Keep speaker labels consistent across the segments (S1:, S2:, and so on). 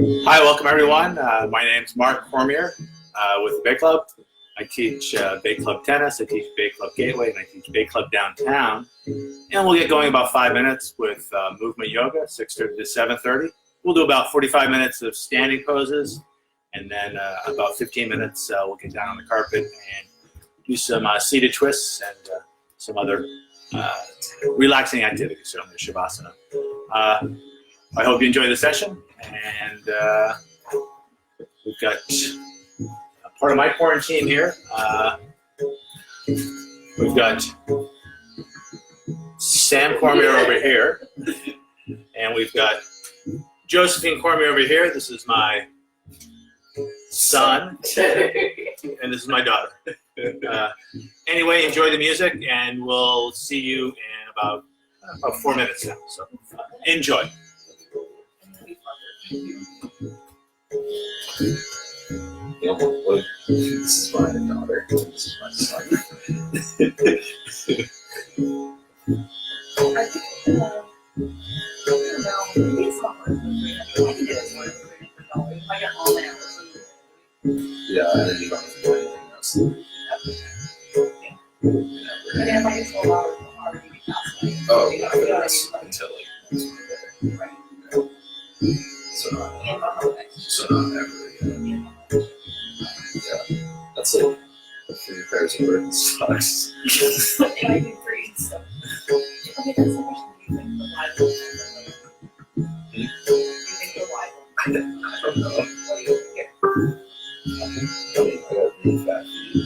S1: Hi, welcome everyone. My name's Mark Cormier with the Bay Club. I teach Bay Club tennis, I teach Bay Club Gateway, and I teach Bay Club Downtown. And we'll get going in about 5 minutes with movement yoga, 6:30 to 7:30. We'll do about 45 minutes of standing poses, and then about 15 minutes we'll get down on the carpet and do some seated twists and some other relaxing activities, certainly Shavasana. I hope you enjoy the session, and we've got part of my quarantine here. We've got Sam Cormier over here, and we've got Josephine Cormier over here. This is my son, and this is my daughter. Anyway, enjoy the music, and we'll see you in about 4 minutes now. So enjoy.
S2: This is my daughter. This is my son.
S3: I think, maybe it's not worth it. I think it is worth it. I get all my hours.
S2: Yeah, and then you don't have to do anything else.
S3: And if I get 12 hours, I'll already be past night.
S2: Oh, yeah, that's until like next Monday.
S3: Right.
S2: So not
S3: And on the next.
S2: so not ever. Yeah, that's like 3 pairs of birds socks.
S3: And I do free, so. Okay, that's so much do you think the Bible is? Do you think the Bible?
S2: I don't know.
S3: What do you think?
S2: I mean, I got really fat feet.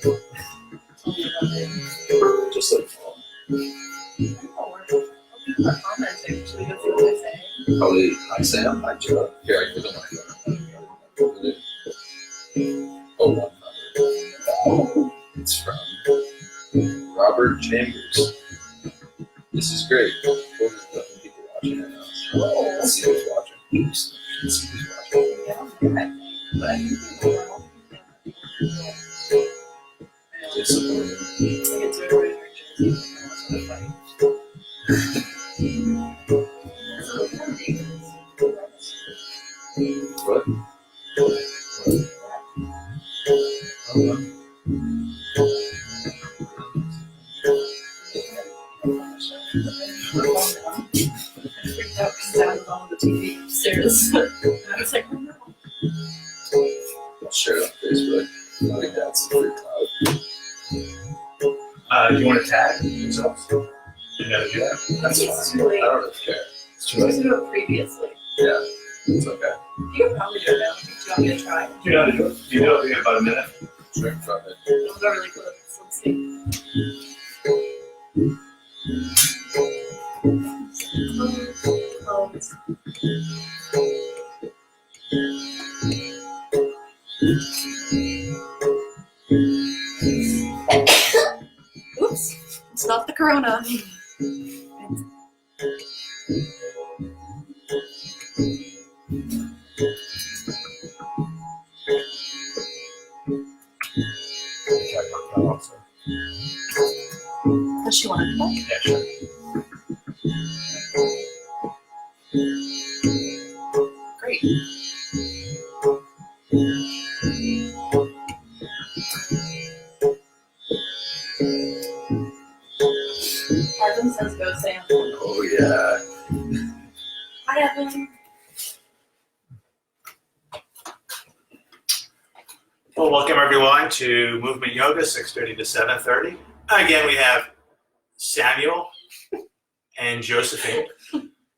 S3: Tell me about it.
S2: Just like fall.
S3: Oh, people are commenting. Should we go see what they say?
S2: Probably hi Sam, hi Joe. Here, I give them my phone. Oh, 100. It's from Robert Chambers. This is great. Well, there's nothing people watching right now.
S3: Oh.
S2: Let's see who's watching. Let's see who's watching.
S3: Yeah, okay. But I think people are all
S2: Disappointing.
S3: I get to everybody in their jersey. So it's kind of dangerous.
S2: What?
S3: Freaked out because I was on the TV upstairs. And I was like, oh no.
S2: I'll share it on Facebook. I think that's a free cloud.
S1: Do you want to tag yourself? You never do that.
S2: That's
S3: It's
S2: fine.
S3: too late.
S2: I don't really care. It's too
S3: I used
S2: late.
S3: to do it previously.
S2: Yeah, it's okay.
S3: You could probably do it now. Do you want me to try?
S1: Do you know how to do it? Do you know it in about a minute?
S2: Sure, try it.
S3: It'll go really quick. So let's see. Close. Oops. It's not the corona.
S1: Check my phone also.
S3: Does she want to come back?
S1: Yeah, sure.
S3: Great. Evan says go Sam.
S2: Oh, yeah.
S3: Hi Evan.
S1: Well, welcome everyone to Movement Yoga, 6:30 to 7:30. Again, we have Samuel and Josephine,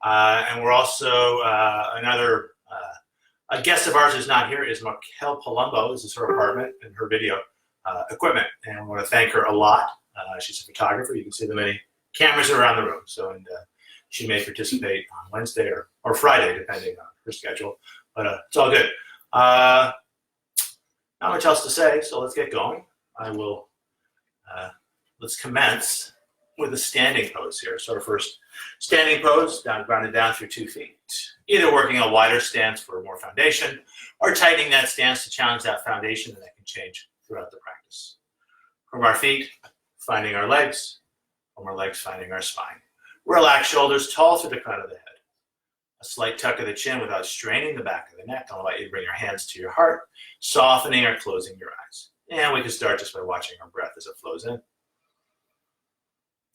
S1: and we're also another a guest of ours who's not here is Markel Palumbo. This is her apartment and her video equipment, and I want to thank her a lot. She's a photographer. You can see the many cameras around the room. So, and she may participate on Wednesday or Friday, depending on her schedule. But it's all good. Not much else to say, so let's get going. Let's commence with a standing pose here. So our first standing pose, grounded down through 2 feet. Either working a wider stance for more foundation, or tightening that stance to challenge that foundation, and that can change throughout the practice. From our feet, finding our legs. From our legs, finding our spine. Relax shoulders tall through the crown of the head. A slight tuck of the chin without straining the back of the neck. I'll invite you to bring your hands to your heart, softening or closing your eyes. And we can start just by watching our breath as it flows in.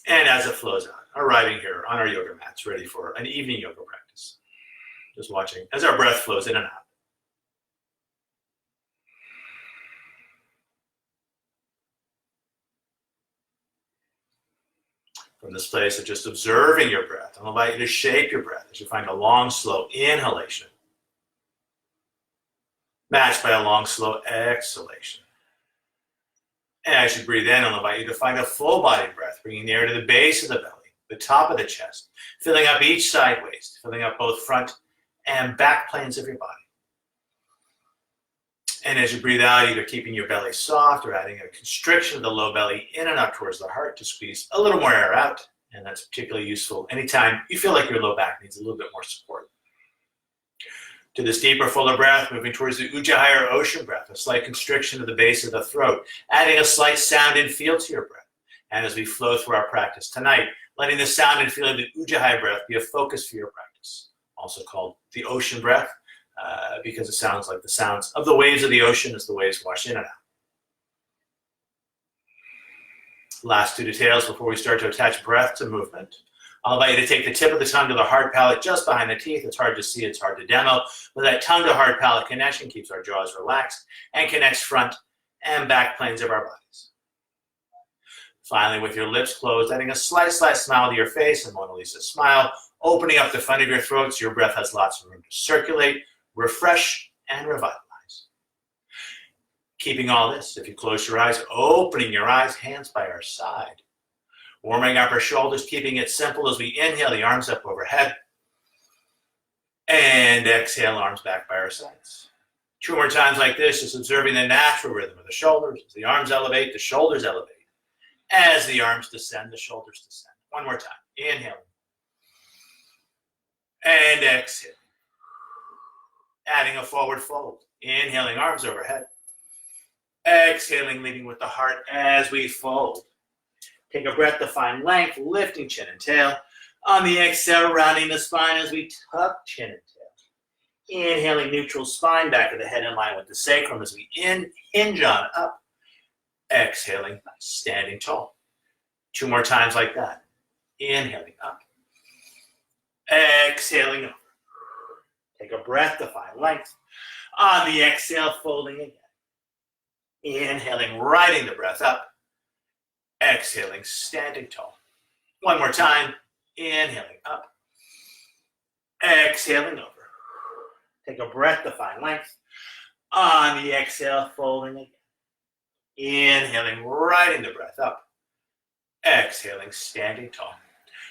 S1: And as it flows out, arriving here on our yoga mats, ready for an evening yoga practice. Just watching as our breath flows in and out. From this place of just observing your breath, I'll invite you to shape your breath as you find a long, slow inhalation, matched by a long, slow exhalation. And as you breathe in, I'll invite you to find a full body breath, bringing the air to the base of the belly, the top of the chest, filling up each side waist, filling up both front and back planes of your body. And as you breathe out, either keeping your belly soft or adding a constriction of the low belly in and up towards the heart to squeeze a little more air out. And that's particularly useful anytime you feel like your low back needs a little bit more support. To this deeper, fuller breath, moving towards the Ujjayi or ocean breath, a slight constriction of the base of the throat, adding a slight sound and feel to your breath. And as we flow through our practice tonight, letting the sound and feel of the Ujjayi breath be a focus for your practice, also called the ocean breath, because it sounds like the sounds of the waves of the ocean as the waves wash in and out. Last two details before we start to attach breath to movement. I'll invite you to take the tip of the tongue to the hard palate just behind the teeth. It's hard to see, it's hard to demo, but that tongue to hard palate connection keeps our jaws relaxed and connects front and back planes of our bodies. Finally, with your lips closed, adding a slight smile to your face, a Mona Lisa smile, opening up the front of your throat so your breath has lots of room to circulate, refresh, and revitalize. Keeping all this, if you close your eyes, opening your eyes, hands by our side. Warming up our shoulders, keeping it simple as we inhale, the arms up overhead. And exhale, arms back by our sides. 2 more times like this, just observing the natural rhythm of the shoulders. As the arms elevate, the shoulders elevate. As the arms descend, the shoulders descend. 1 more time. Inhaling. And exhale. Adding a forward fold. Inhaling, arms overhead. Exhaling, leading with the heart as we fold. Take a breath to find length, lifting chin and tail. On the exhale, rounding the spine as we tuck chin and tail. Inhaling, neutral spine, back of the head in line with the sacrum as we hinge on up. Exhaling, standing tall. 2 more times like that. Inhaling up. Exhaling over. Take a breath to find length. On the exhale, folding again. Inhaling, riding the breath up. Exhaling, standing tall. 1 more time. Inhaling up. Exhaling over. Take a breath to find length. On the exhale, folding again. Inhaling, riding the breath up. Exhaling, standing tall.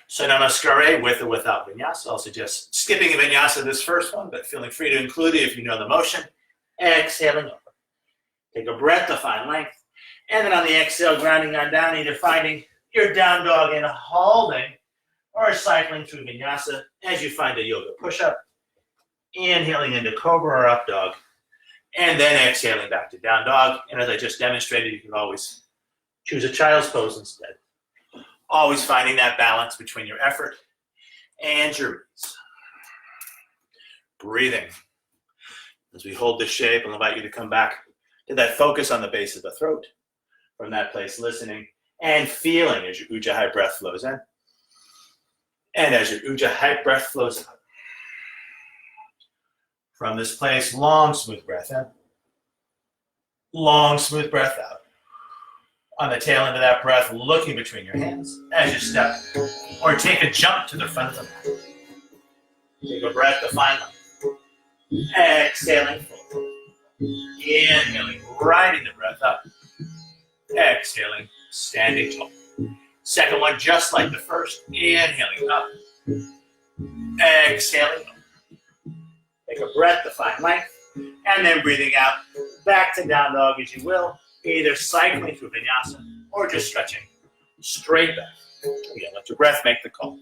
S1: So Namaskar with or without vinyasa. I'll suggest skipping a vinyasa this first one, but feeling free to include it if you know the motion. Exhaling over. Take a breath to find length. And then on the exhale, grounding on down, either finding your down dog and holding, or cycling through vinyasa as you find a yoga push-up. Inhaling into cobra or up dog. And then exhaling back to down dog. And as I just demonstrated, you can always choose a child's pose instead. Always finding that balance between your effort and your release. Breathing. As we hold this shape, I'll invite you to come back to that focus on the base of the throat. From that place, listening and feeling as your Ujjayi breath flows in. And as your Ujjayi breath flows out. From this place, long, smooth breath in. Long, smooth breath out. On the tail end of that breath, looking between your hands as you step or take a jump to the front of the mat. Take a breath to find them. Exhaling forward. Inhaling, riding the breath up. Exhaling, standing tall. Second one, just like the first. Inhaling up. Exhaling up. Take a breath to find length. And then breathing out, back to down dog as you will. Either cycling through vinyasa or just stretching straight back. Again, let your breath make the call.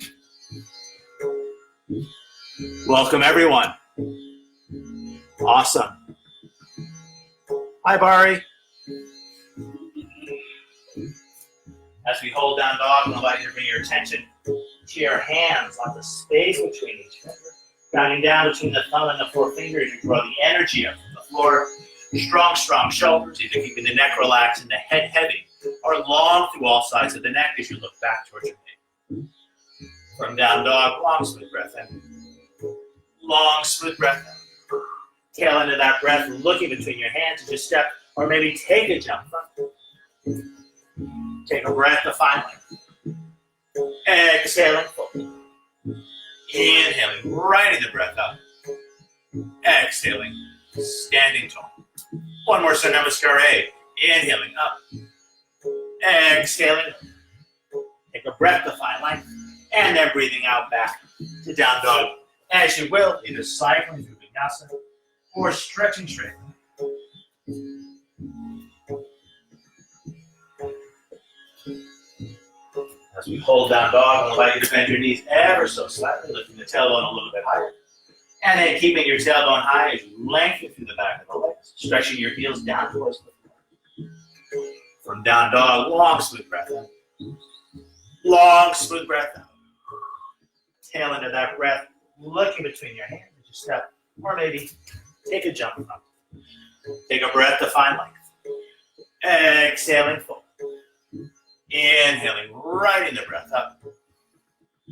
S1: Welcome, everyone. Awesome. Hi, Bari. As we hold down dog, I'll invite you to bring your attention to your hands on the space between each finger. Grounding down between the thumb and the four fingers, you draw the energy up from the floor. Strong, strong shoulders, either keeping the neck relaxed and the head heavy, or long through all sides of the neck as you look back towards your knee. From down dog, long, smooth breath in. Long, smooth breath in. Tail into that breath, looking between your hands as you step, or maybe take a jump front. Take a breath to find length. Exhaling fully. Inhaling, riding the breath up. Exhaling, standing tall. One more Surya Namaskar A. Inhaling up. Exhaling. Take a breath to find length. And then breathing out back to down dog. As you will, either cycling through vinyasa or stretching straight. As we hold down dog, I'll invite you to bend your knees ever so slightly, lifting the tailbone a little bit higher. And then keeping your tailbone high as you lengthen through the back of the legs, stretching your heels down towards the floor. From down dog, long, smooth breath in. Long, smooth breath out. Tail into that breath, looking between your hands as you step, or maybe take a jump up. Take a breath to find length. Exhaling full. Inhaling, riding the breath up.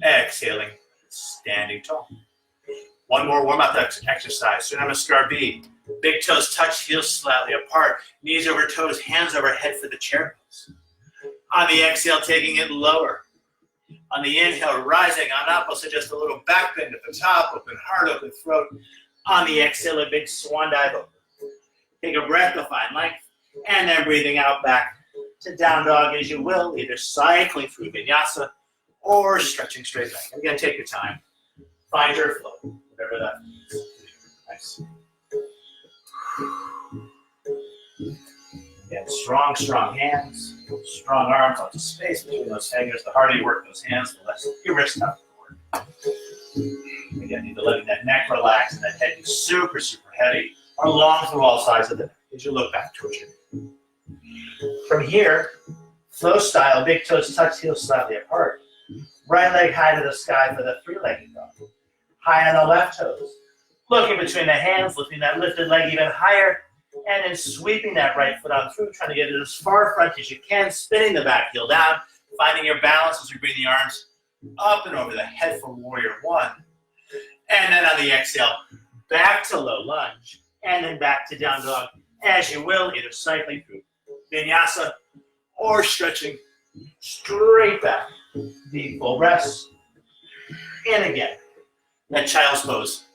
S1: Exhaling, standing tall. One more warm-up exercise. Surya Namaskar B. Big toes touch, heels slightly apart. Knees over toes, hands overhead for the chair pose. On the exhale, taking it lower. On the inhale, rising on up. Also just a little back bend at the top. Open heart, open throat. On the exhale, a big swan dive over. Take a breath to find length. And then breathing out back to down dog as you will, either cycling through vinyasa or stretching straight back. Again, take your time. Find your flow, whatever that means. Nice. Again, strong, strong hands, strong arms, lots of space between those fingers. The harder you work those hands, the less your wrists have to work. Again, either letting that neck relax and that head be super, super heavy, or long through all sides of the neck as you look back towards your knee. From here, flow style, big toes touch, heels slightly apart. Right leg high to the sky for the three-legged dog. High on the left toes. Looking between the hands, lifting that lifted leg even higher, and then sweeping that right foot on through, trying to get it as far front as you can, spinning the back heel down, finding your balance as you bring the arms up and over the head for warrior one. And then on the exhale, back to low lunge, and then back to down dog, as you will, either cycling through vinyasa or stretching straight back. Deep full breaths. And again, that child's pose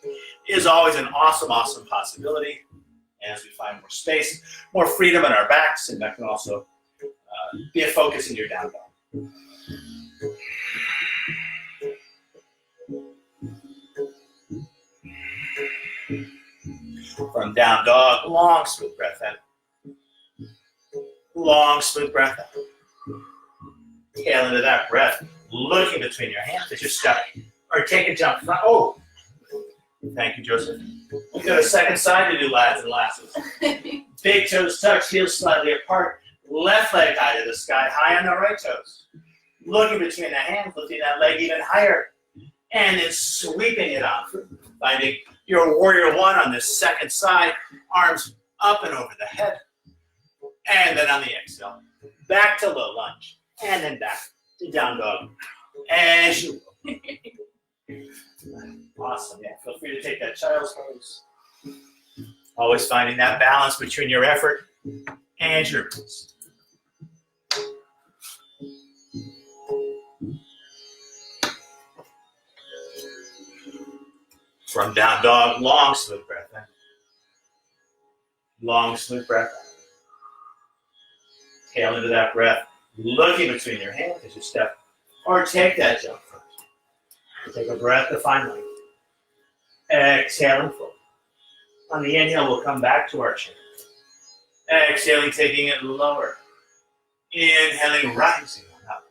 S1: is always an awesome, awesome possibility. As we find more space, more freedom in our backs, and that can also be a focus in your down dog. From down dog, long, smooth breath in. Long, smooth breath out. Tail into that breath, looking between your hands as you step, or take a jump front. Oh, thank you, Joseph. We've got a second side to do, lads and lasses. Big toes touch, heels slightly apart. Left leg high to the sky, high on the right toes. Looking between the hands, lifting that leg even higher. And then sweeping it on through. Finding your warrior one on this second side. Arms up and over the head. And then on the exhale, back to low lunge. And then back to down dog. As you will. Awesome, yeah. Feel free to take that child's pose. Always finding that balance between your effort and your release. From down dog, long, smooth breath in. Long, smooth breath out. Tail into that breath, looking between your hands as you step, or take that jump first. Take a breath to find length. Exhaling full. On the inhale, we'll come back to our chair. Exhaling, taking it lower. Inhaling, rising up.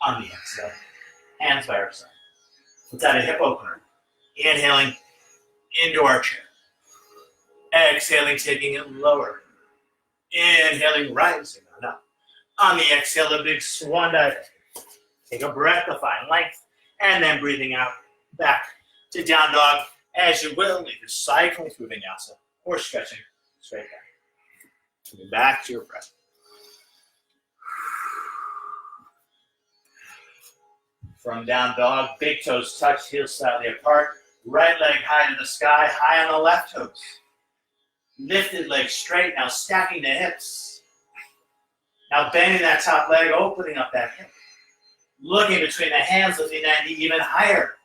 S1: On the exhale, hands by our side. Let's add a hip opener. Inhaling into our chair. Exhaling, taking it lower. Inhaling, rising on up. On the exhale, a big swan dive. Take a breath to find length. And then breathing out back to down dog As you will, either cycling through vinyasa or stretching straight back. Coming back to your breath. From down dog, big toes touch, heels slightly apart. Right leg high to the sky, high on the left toes. Lifted leg straight, now stacking the hips. Now bending that top leg, opening up that hip. Looking between the hands, lifting that knee even higher.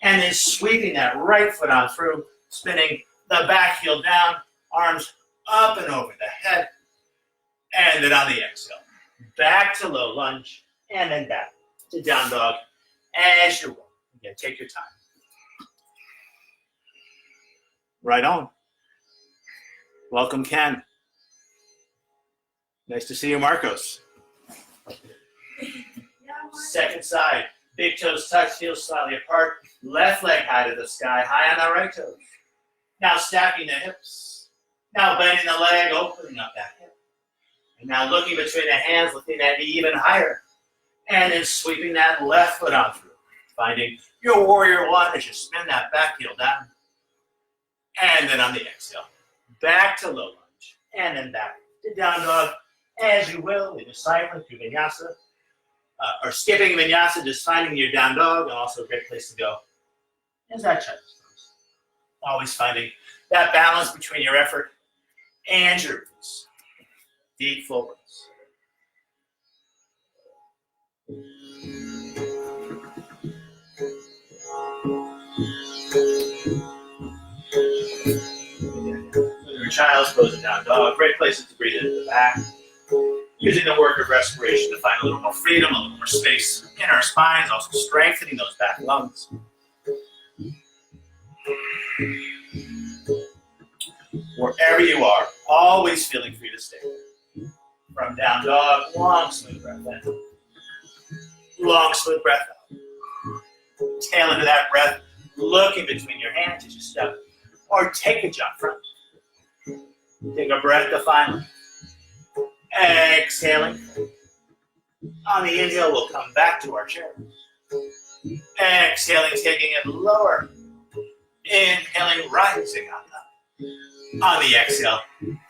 S1: And then sweeping that right foot on through, spinning the back heel down, arms up and over the head. And then on the exhale, back to low lunge, and then back to down dog as you will. Again, take your time. Right on. Welcome, Ken. Nice to see you, Marcos. Second side. Big toes touch, heels slightly apart. Left leg high to the sky, high on the right toes. Now stacking the hips. Now bending the leg, opening up that hip. And now looking between the hands, lifting that knee even higher. And then sweeping that left foot on through. Finding your warrior one as you spin that back heel down. And then on the exhale, back to low lunge. And then back to down dog as you will. Either cycling through vinyasa. Or skipping vinyasa, just finding your down dog, and also a great place to go is that child's pose. Always finding that balance between your effort and your release. Deep full breaths. Your child's pose and down dog, great places to breathe into the back. Using the work of respiration to find a little more freedom, a little more space in our spines, also strengthening those back lungs. Wherever you are, always feeling free to stay. From down dog, long, smooth breath in. Long, smooth breath out. Tail into that breath, looking between your hands as you step, or take a jump front. Take a breath to find. Exhaling. On the inhale, we'll come back to our chair. Exhaling, taking it lower. Inhaling, rising on up. On the exhale,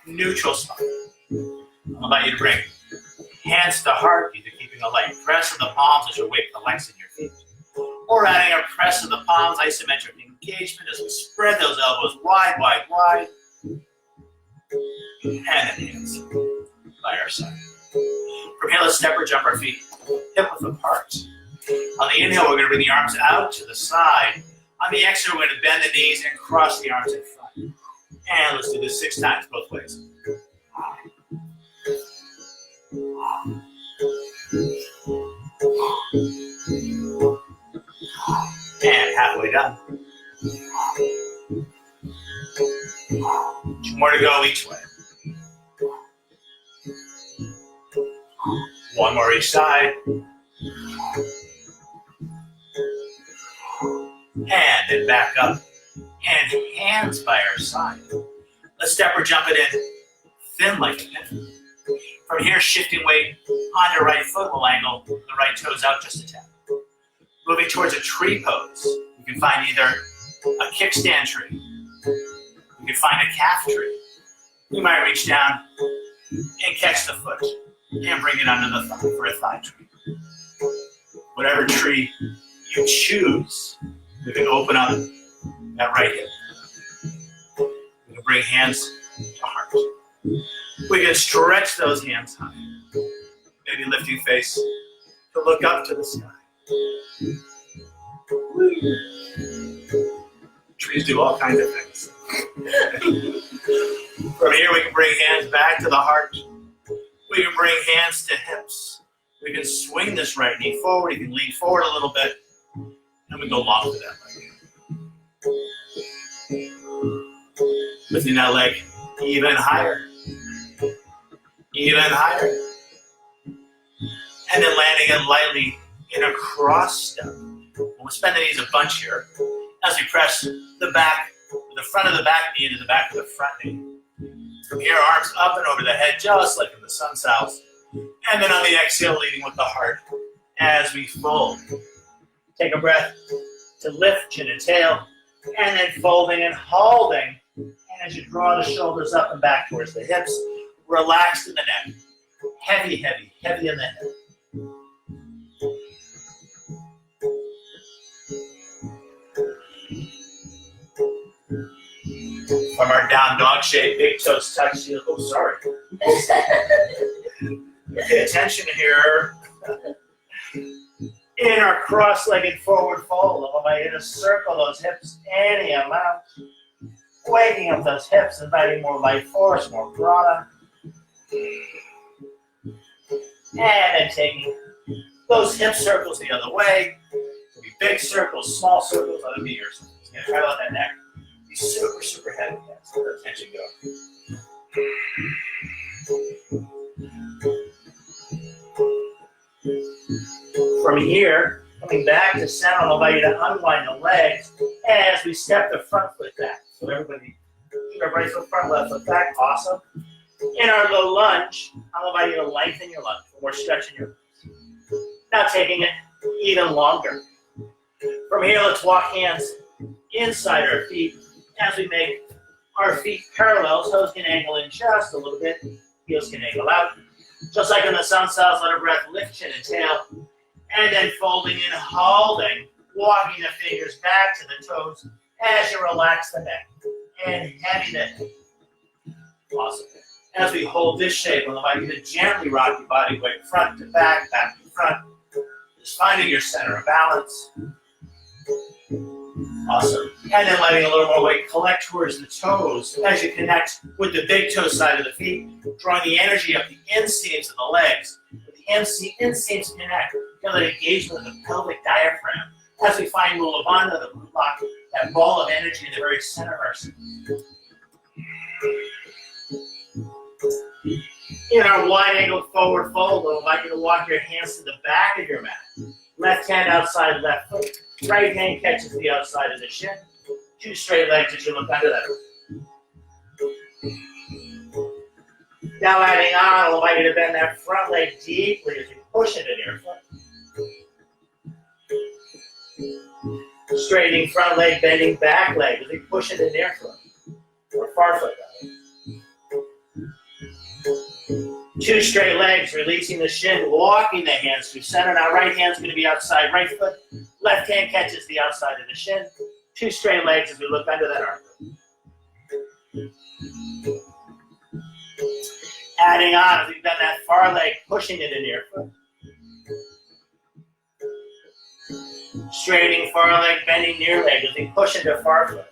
S1: neutral spine. I'll invite you to bring hands to heart, either keeping a light press of the palms as you wake the legs in your feet, or adding a press of the palms, isometric engagement as we spread those elbows wide, wide, wide. And then hands by our side. From here, let's step or jump our feet hip width apart. On the inhale, we're going to bring the arms out to the side. On the exhale, we're going to bend the knees and cross the arms in front. And let's do this 6 times both ways. And halfway done. 2 more to go each way. 1 more each side. And then back up. And hands by our side. Let's step or jump it in. Thin like a pin. From here, shifting weight onto right foot. We'll angle the right toes out just a tad. Moving towards a tree pose. You can find either a kickstand tree. You can find a calf tree. You might reach down and catch the foot and bring it under the thigh for a thigh tree. Whatever tree you choose, you can open up that right hip. You can bring hands to heart. We can stretch those hands high. Maybe lifting face to look up to the sky. Trees do all kinds of things. From here, we can bring hands back to the heart. We can bring hands to hips. We can swing this right knee forward. You can lean forward a little bit. And we go long with that leg. Lifting that leg even higher. Even higher. And then landing it lightly in a cross step. We'll spend the knees a bunch here as we press the back, the front of the back knee into the back of the front knee. From here, arms up and over the head, just like in the sun salves. And then on the exhale, leading with the heart as we fold. Take a breath to lift chin and tail.
S4: And then folding and holding. And as you draw the shoulders up and back towards the hips, relaxed in the neck. Heavy, heavy, heavy in the head. From our down dog shape, big toes touch the, oh, sorry. Pay attention here. In our cross-legged forward fold, I want you to circle those hips any amount. Waking up those hips, inviting more life force, more prana. And then taking those hip circles the other way. It'll be big circles, small circles, let it be your circles. You're gonna try on that neck. Be super, super heavy. Yes, let the tension go. From here, coming back to center, I'll invite you to unwind the legs as we step the front foot back. So everybody, keep our right foot front, left foot back. Awesome. In our low lunge, I'll invite you to lengthen your lunge for more stretch in your legs. Now taking it even longer. From here, let's walk hands inside our feet as we make our feet parallel. Toes can angle in just a little bit. Heels can angle out. Just like in the sun cells, let our breath lift chin and tail. And then folding and holding, walking the fingers back to the toes as you relax the neck. And heavy the head. Awesome. As we hold this shape, I'll invite you to gently rock your body weight front to back, back to front. Just finding your center of balance. Awesome. And then letting a little more weight collect towards the toes as you connect with the big toe side of the feet, drawing the energy up the inseams of the legs. With the inseams connect, you feel that engagement of the pelvic diaphragm as we find Mula Bandha, the root lock, that ball of energy in the very center of our system. In our wide-angled forward fold, I'll invite you to walk your hands to the back of your mat. Left hand outside left foot. Right hand catches the outside of the shin. Two straight legs as you look under that. Now adding on, I'll invite you to bend that front leg deeply as you push it in your foot. Straightening front leg, bending back leg as we push it in their foot. Or far foot, rather. Two straight legs, releasing the shin, walking the hands through center. Now right hand's going to be outside right foot. Left hand catches the outside of the shin. Two straight legs as we look under that arm. Adding on, as we've done that far leg, pushing it into your foot. Straightening far leg, bending near leg as we push into far foot.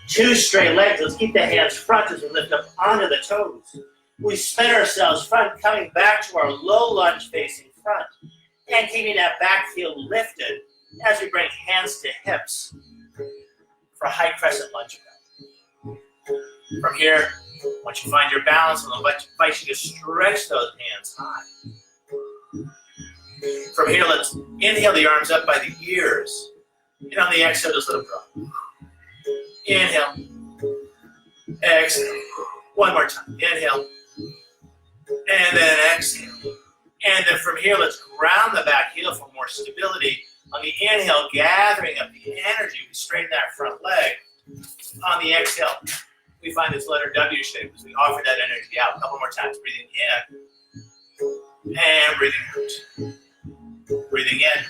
S4: Two straight legs. Let's keep the hands front as we lift up onto the toes. We spin ourselves front, coming back to our low lunge facing front. And keeping that back heel lifted as we bring hands to hips for high crescent lunge. From here, once you find your balance, I'll invite you to stretch those hands high. From here, let's inhale the arms up by the ears. And on the exhale, just let them drop. Inhale. Exhale. One more time. Inhale. And then exhale. And then from here, let's ground the back heel for more stability. On the inhale, gathering up the energy, we straighten that front leg. On the exhale, we find this letter W shape as we offer that energy out. A couple more times. Breathing in. And breathing out. Breathing in.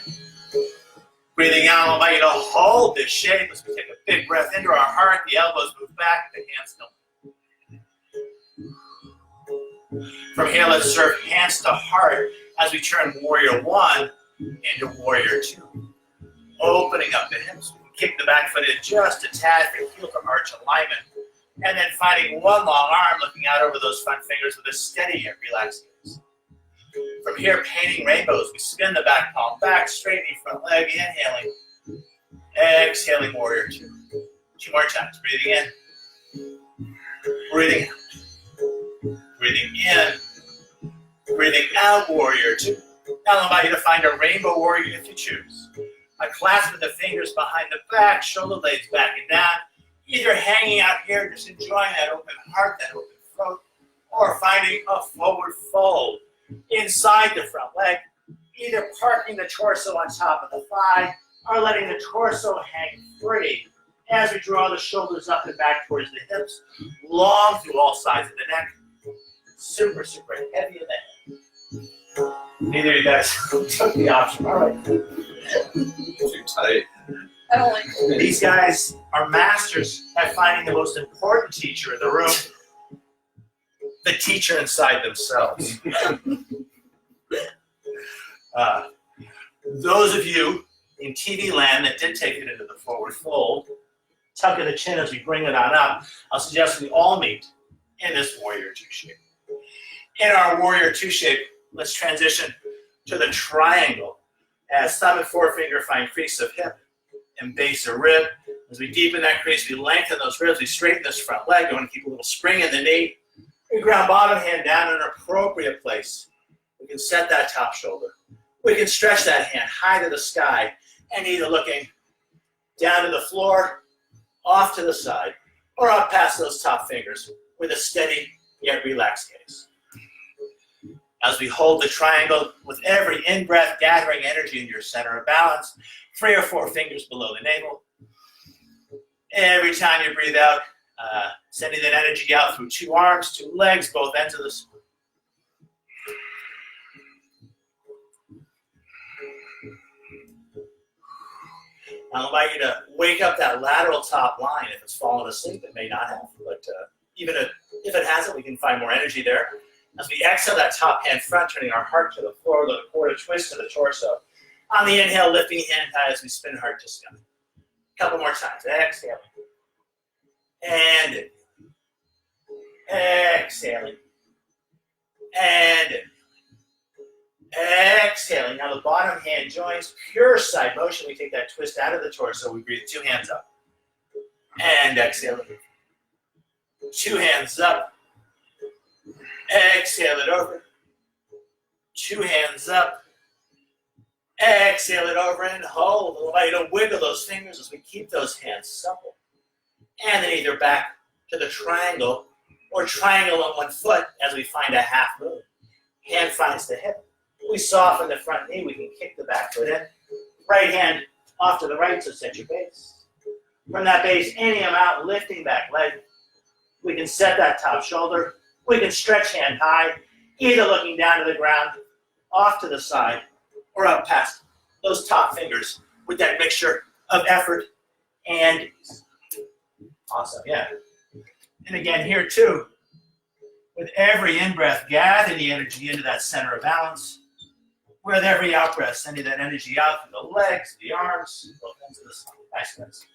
S4: Breathing out, I'll invite you to hold this shape as we take a big breath into our heart. The elbows move back, the hands don't. From here, let's serve hands to heart as we turn warrior one into warrior two. Opening up the hips. We can kick the back foot in just a tad for heel to arch alignment. And then finding one long arm, looking out over those front fingers with a steady yet relaxed gaze. From here, painting rainbows. We spin the back palm back, straightening front leg, inhaling. Exhaling, warrior two. Two more times. Breathing in. Breathing out. Breathing in. Breathing out, warrior two. Now I'll invite you to find a rainbow warrior if you choose. A clasp with the fingers behind the back, shoulder blades back and down. Either hanging out here, just enjoying that open heart, that open throat, or finding a forward fold inside the front leg, either parking the torso on top of the thigh or letting the torso hang free as we draw the shoulders up and back towards the hips, long through all sides of the neck. Super, super heavy in the head. Neither of you guys took the option. All right.
S2: Too tight.
S3: I don't like it.
S4: These guys are masters at finding the most important teacher in the room, the teacher inside themselves. Those of you in TV land that did take it into the forward fold, tuck in the chin as we bring it on up, I'll suggest we all meet in this Warrior Two shape. In our Warrior Two shape, let's transition to the triangle as thumb and forefinger find crease of hip and base of rib. As we deepen that crease, we lengthen those ribs, we straighten this front leg. We want to keep a little spring in the knee. We ground bottom hand down in an appropriate place. We can set that top shoulder. We can stretch that hand high to the sky and either looking down to the floor, off to the side, or up past those top fingers with a steady yet relaxed gaze. As we hold the triangle with every in-breath, gathering energy in your center of balance, 3 or 4 fingers below the navel. Every time you breathe out, sending that energy out through 2 arms, 2 legs, both ends of the spine. I'll invite you to wake up that lateral top line. If it's fallen asleep, it may not have, but even if it hasn't, we can find more energy there. As we exhale that top hand front, turning our heart to the floor, the core to twist to the torso. On the inhale, lifting hand high as we spin heart to sky. A couple more times. Exhaling. And in. Exhaling. And in. Exhaling. Now the bottom hand joins. Pure side motion. We take that twist out of the torso. We breathe 2 hands up. And exhaling. 2 hands up. Exhale it over. 2 hands up. Exhale it over and hold. Allow you to wiggle those fingers as we keep those hands supple. And then either back to the triangle or triangle on one foot as we find a half moon. Hand finds the hip. We soften the front knee. We can kick the back foot in. Right hand off to the right, so set your base. From that base, any amount, lifting back leg. We can set that top shoulder. We can stretch hand high, either looking down to the ground, off to the side, or up past those top fingers with that mixture of effort and ease. Awesome, yeah. And again, here too, with every in-breath, gather the energy into that center of balance. With every out-breath, sending that energy out through the legs, the arms, both ends of the spine. Nice, guys.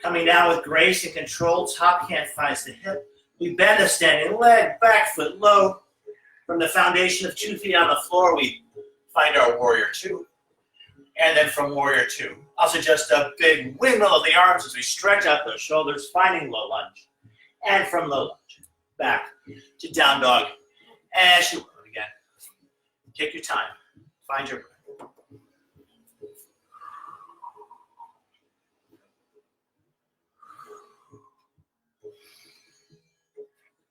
S4: Coming down with grace and control, top hand finds the hip. We bend a standing leg, back foot low. From the foundation of 2 feet on the floor, we find our Warrior Two. And then from Warrior Two, I'll suggest a big windmill of the arms as we stretch out those shoulders, finding low lunge. And from low lunge, back to down dog. As you will again. Take your time. Find your breath.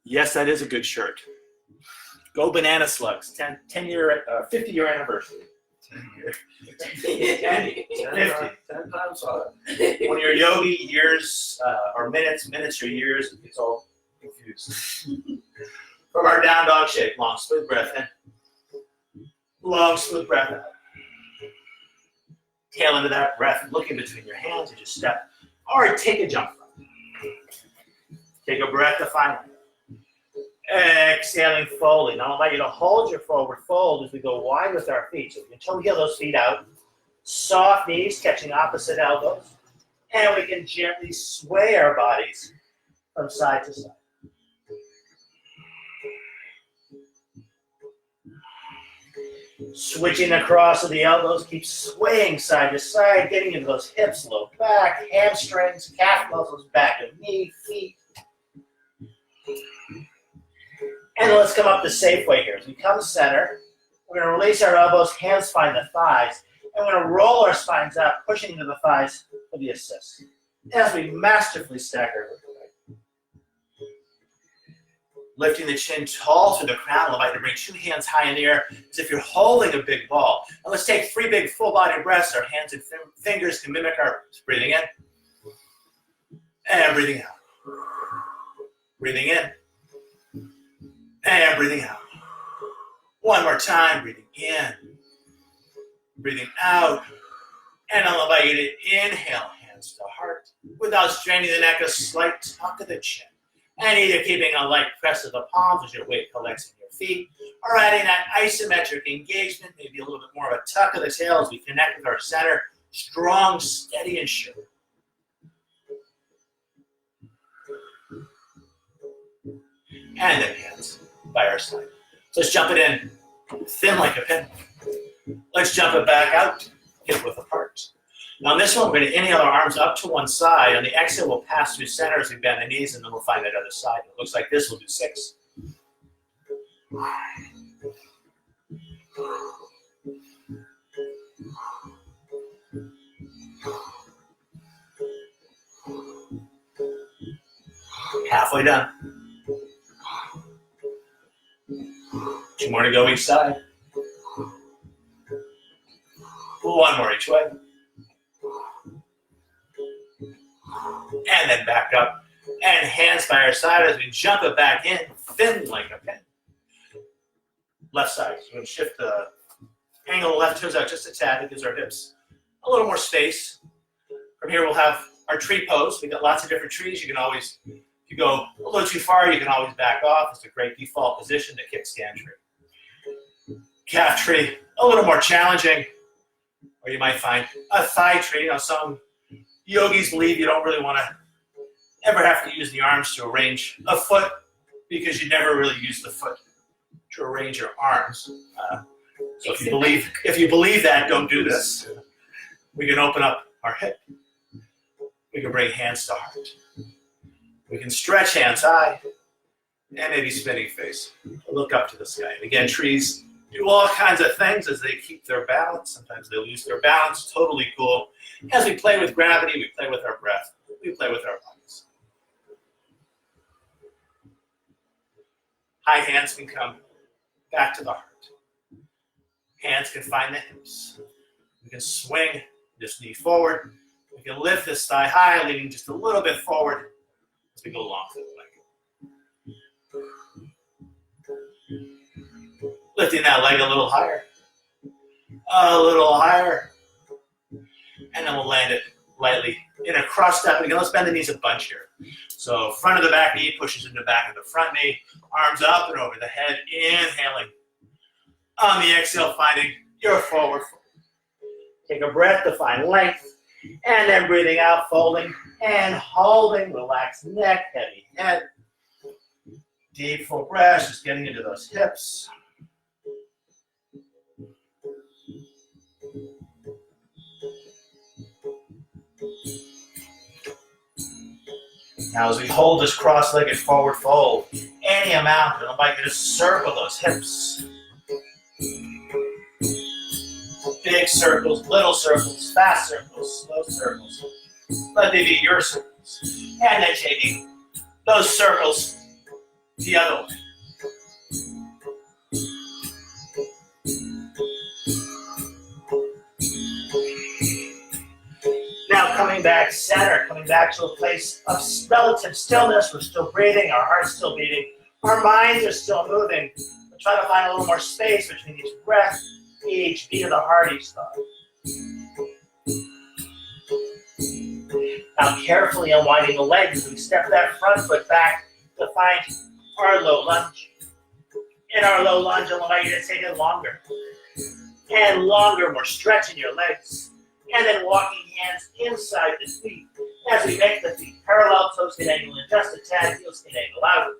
S4: Yes, that is a good shirt. Go Banana Slugs. 50-year anniversary.
S2: 10 years.
S4: 10 times on it. When your yogi years or minutes or years, it's all confused. From our down dog shape, long split breath in. Long split breath out. Tail into that breath, looking between your hands as you step. Or take a jump. Take a breath to find it. Exhaling, folding. Now I'll invite you to hold your forward fold as we go wide with our feet. So we can toe heel those feet out. Soft knees catching opposite elbows. And we can gently sway our bodies from side to side. Switching across of the elbows, keep swaying side to side, getting into those hips, low back, hamstrings, calf muscles, back of knee, feet. And let's come up the safe way here. As we come center, we're going to release our elbows, hands find the thighs, and we're going to roll our spines up, pushing into the thighs for the assist. As we masterfully stack our leg.
S1: Lifting the chin tall through the crown. I'll invite you to bring 2 hands high in the air as if you're holding a big ball. And let's take 3 big full body breaths. Our hands and fingers can mimic our breathing in. And breathing out. Breathing in. And breathing out. One more time. Breathing in. Breathing out. And I'll invite you to inhale, hands to heart. Without straining the neck, a slight tuck of the chin. And either keeping a light press of the palms as your weight collects in your feet, or adding that isometric engagement, maybe a little bit more of a tuck of the tail as we connect with our center. Strong, steady, and sure. And then hands by our side. So let's jump it in, thin like a pin. Let's jump it back out, hip width apart. Now on this one, we're going to inhale our arms up to one side. On the exhale, we'll pass through center as we bend the knees, and then we'll find that other side. It looks like this. We'll do 6. Halfway done. 2 more to go each side. 1 more each way. And then back up. And hands by our side as we jump it back in, thin like a pin. Left side. So we're going to shift the angle of the left toes out just a tad. It gives our hips a little more space. From here, we'll have our tree pose. We've got lots of different trees. You can always, if you go a little too far, you can always back off. It's a great default position, the kickstand tree. Calf tree, a little more challenging. Or you might find a thigh tree. You know, some yogis believe you don't really want to ever have to use the arms to arrange a foot because you never really use the foot to arrange your arms. So if you believe that, don't do this. We can open up our hip. We can bring hands to heart. We can stretch hands high and maybe spinning face. Look up to the sky. And again, trees do all kinds of things as they keep their balance. Sometimes they lose their balance. Totally cool. As we play with gravity, we play with our breath. We play with our bodies. High hands can come back to the heart. Hands can find the hips. We can swing this knee forward. We can lift this thigh high, leaning just a little bit forward as we go along through the leg. Lifting that leg a little higher. A little higher. And then we'll land it lightly in a cross step. Again, let's bend the knees a bunch here. So front of the back knee pushes into the back of the front knee. Arms up and over the head. Inhaling. On the exhale, finding your forward fold. Take a breath to find length. And then breathing out, folding and holding. Relaxed neck, heavy head. Deep full breath, just getting into those hips. Now as we hold this cross-legged forward fold, any amount, I'll invite you to circle those hips. Big circles, little circles, fast circles, slow circles. Let they be your circles. And then taking those circles the other way. Now coming back center, coming back to a place of relative stillness. We're still breathing, our heart's still beating, our minds are still moving. We're trying to find a little more space between each breath, each beat of the heart, each thought. Now carefully unwinding the legs as we step that front foot back to find our low lunge. In our low lunge, I'll invite you to take it longer. And longer, more stretching your legs. And then walking hands inside the feet as we make the feet parallel, toes get angle in just a tad, heels get angle out.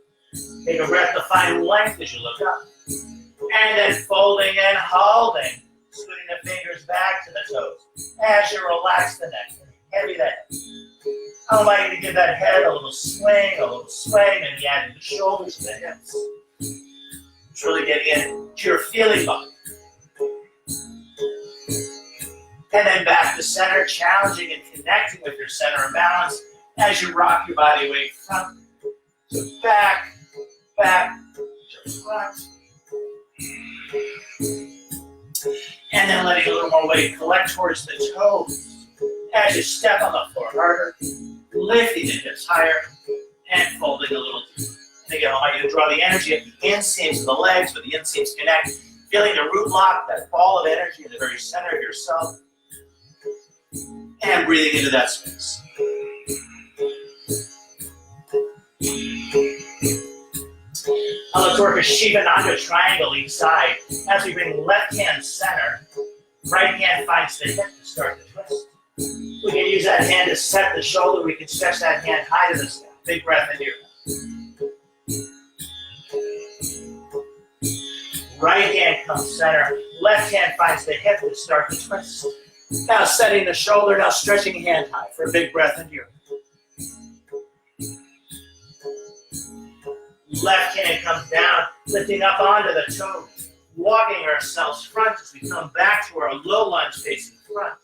S1: Take a breath to find length as you look up. And then folding and holding, scooting the fingers back to the toes as you relax the neck, heavy the head. I'll invite you to give that head a little swing, and adding the shoulders to the hips. It's really getting into your feeling body. And then back to center, challenging and connecting with your center of balance as you rock your body weight front to back
S4: back to front. And then letting a little more weight collect towards the toes. As you step on the floor harder, lifting the hips higher, and folding a little deeper. And again, I want you to draw the energy at the inseams of the legs, where the inseams connect, feeling the root lock, that ball of energy in the very center of yourself, and breathing into that space. Now let's work a Shivananda triangle each side. As we bring left hand center, right hand finds the hip to start the twist. We can use that hand to set the shoulder. We can stretch that hand high to the sky. Big breath in here. Right hand comes center. Left hand finds the hip to start the twist. Now setting the shoulder, now stretching hand high for a big breath in here. Left hand comes down, lifting up onto the toes, walking ourselves front as we come back to our low lunge facing front.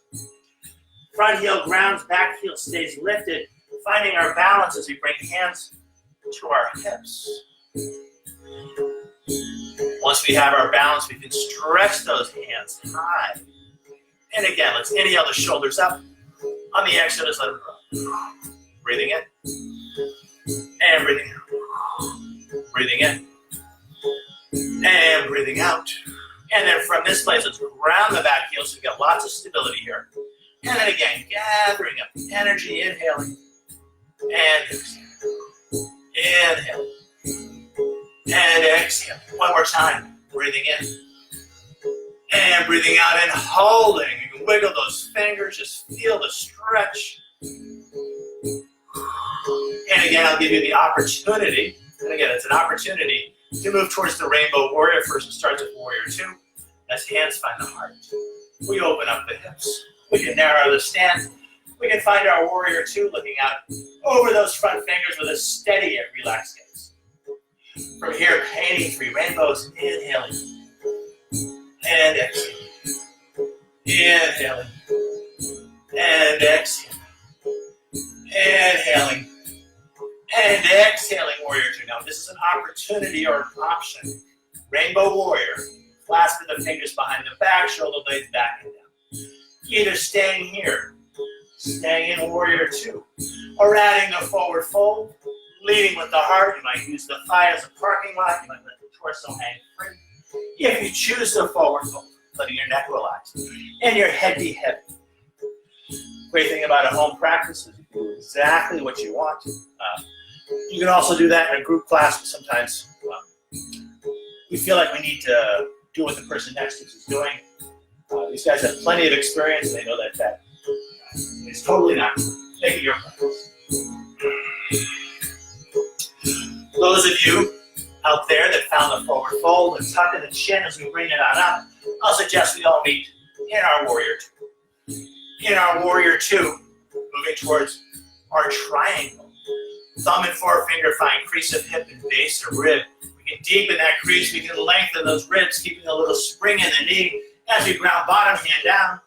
S4: Front heel grounds, back heel stays lifted, finding our balance as we bring hands to our hips. Once we have our balance, we can stretch those hands high. And again, let's inhale the shoulders up. On the exhale, just let them drop. Breathing in. And breathing out. Breathing in. And breathing out. And then from this place, let's ground the back heel so we get lots of stability here. And then again, gathering up the energy, inhaling. And exhaling. Inhaling. And exhale. One more time. Breathing in. And breathing out and holding. You can wiggle those fingers. Just feel the stretch. And again, I'll give you the opportunity. And again, it's an opportunity to move towards the Rainbow Warrior first and start with Warrior 2. As hands find the heart. We open up the hips. We can narrow the stance. We can find our Warrior 2 looking out over those front fingers with a steady and relaxed gaze. From here, painting 3 rainbows, inhaling. And exhaling. Inhaling. And exhaling. Inhaling. And exhaling, Warrior 2. Now, this is an opportunity or an option. Rainbow Warrior. Clasping the fingers behind the back, shoulder blades back and down. Either staying here, staying in Warrior 2, or adding the forward fold, leading with the heart. You might use the thigh as a parking lot. You might let the torso hang free. If you choose the forward fold, letting your neck relax and your head be heavy. Great thing about a home practice is you can do exactly what you want. You can also do that in a group class, but sometimes we feel like we need to do what the person next to us is doing. These guys have plenty of experience, and they know that is totally not making your practice. Those of you out there that found the forward fold and tuck in the chin as we bring it on up, I'll suggest we all meet in our Warrior 2. In our Warrior 2, moving towards our triangle. Thumb and forefinger find crease of hip and base or rib. We can deepen that crease, we can lengthen those ribs, keeping a little spring in the knee as we ground bottom hand down.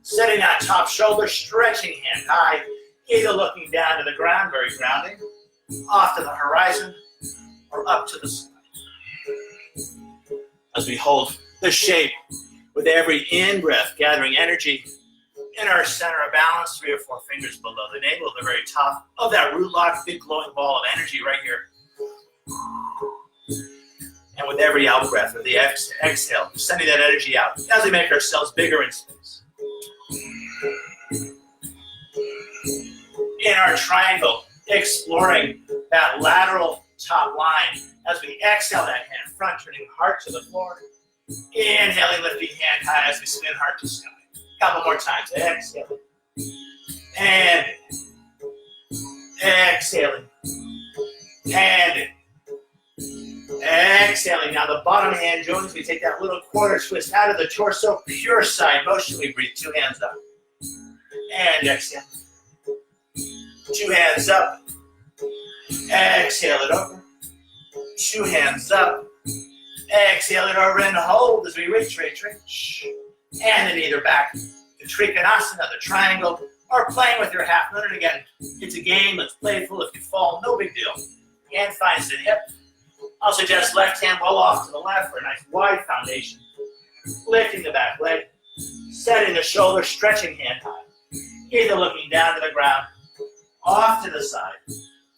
S4: Setting that top shoulder, stretching hand high, either looking down to the ground, very grounding, off to the horizon, or up to the sky. As we hold the shape with every in-breath, gathering energy in our center of balance, 3 or 4 fingers below the navel, the very top of that root lock, big glowing ball of energy right here. And with every out breath, or the exhale, sending that energy out as we make ourselves bigger in space. In our triangle, exploring that lateral top line as we exhale that hand front, turning heart to the floor. Inhaling, lifting hand high as we spin heart to sky. Couple more times. Exhaling. And exhaling. And exhaling. Now the bottom hand joins. We take that little quarter twist out of the torso. Pure side motion. We breathe 2 hands up. And exhale. 2 hands up. Exhale it over. 2 hands up. Exhale it over and hold as we reach. And then either back to Trikonasana, the triangle, or playing with your half moon. And again, it's a game that's playful. If you fall, no big deal. Hand finds the hip. I'll suggest left hand roll off to the left for a nice wide foundation. Lifting the back leg, setting the shoulder, stretching hand high. Either looking down to the ground, off to the side,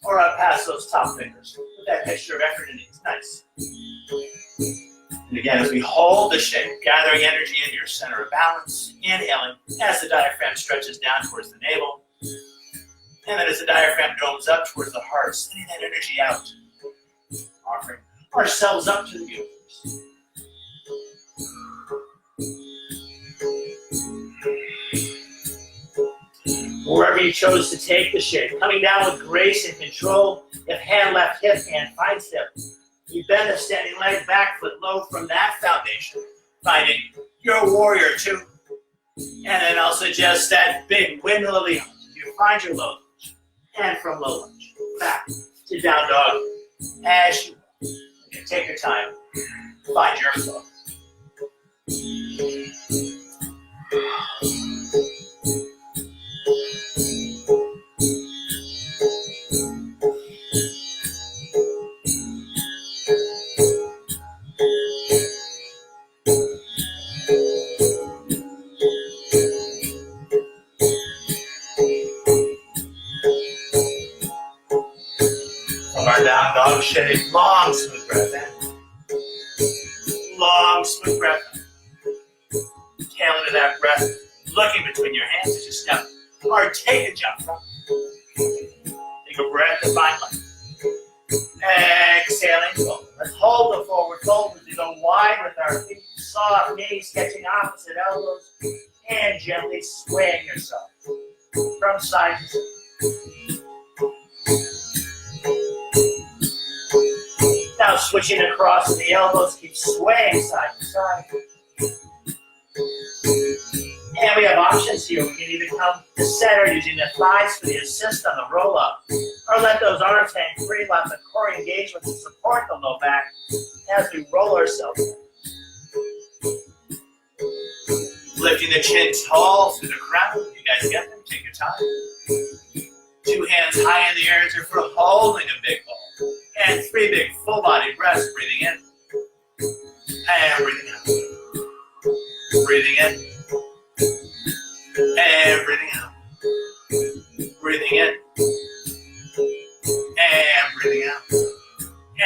S4: or up past those top fingers with that mixture of effort and ease. Nice. And again, as we hold the shape, gathering energy into your center of balance, inhaling as the diaphragm stretches down towards the navel. And then as the diaphragm domes up towards the heart, sending that energy out, offering ourselves up to the universe. Wherever you chose to take the shape, coming down with grace and control. If hand left hip, hand find step. You bend the standing leg, back foot low from that foundation, finding your warrior two. And then I'll suggest that big windmill-y lunge. You find your low lunge. And from low lunge, back to down dog. As you will. You take your time. Find your flow. Down dog shape, long smooth breath in. Long smooth breath in. Tail into that breath, looking between your hands as you step or take a jump. Take a breath to find life. Exhaling forward. Let's hold the forward fold as we go wide with our feet. Soft knees sketching opposite elbows. And gently swaying yourself from side to side. Now switching across the elbows, keep swaying side to side. And we have options here. We can either come to center using the thighs for the assist on the roll up, or let those arms hang free, let the core engagement to support the low back as we roll ourselves. Lifting the chin tall through the crown. You guys get them? Take your time. 2 hands high in the air as if we're holding a big ball. And 3 big full body breaths, breathing in and breathing out. Breathing in and breathing out. Breathing in and breathing out.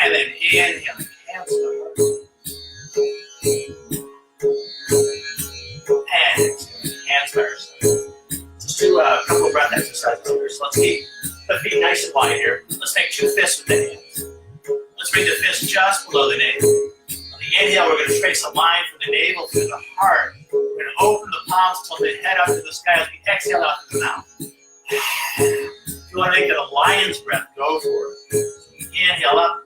S4: And then inhaling, hands to the heart. And exhaling, hands by our side. Let's do a couple of breath exercises here. So let's keep the feet nice and wide here. Let's make 2 fists with the hands. Let's bring the fist just below the navel. On the inhale, we're going to trace a line from the navel to the heart. We're going to open the palms, tilt the head up to the sky as we exhale out through the mouth. If you want to make it a lion's breath, go for it. So inhale up.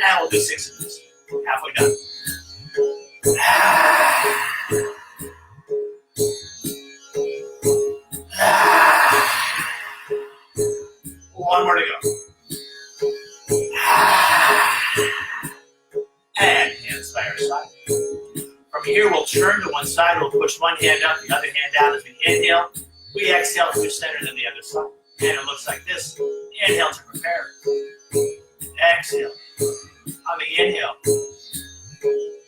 S4: And we'll do 6 of these. Halfway done. One more to go. And hands by our side. From here, we'll turn to one side. We'll push one hand up, the other hand down as we inhale. We exhale through center, then the other side. And it looks like this. Inhale to prepare. Exhale. On the inhale.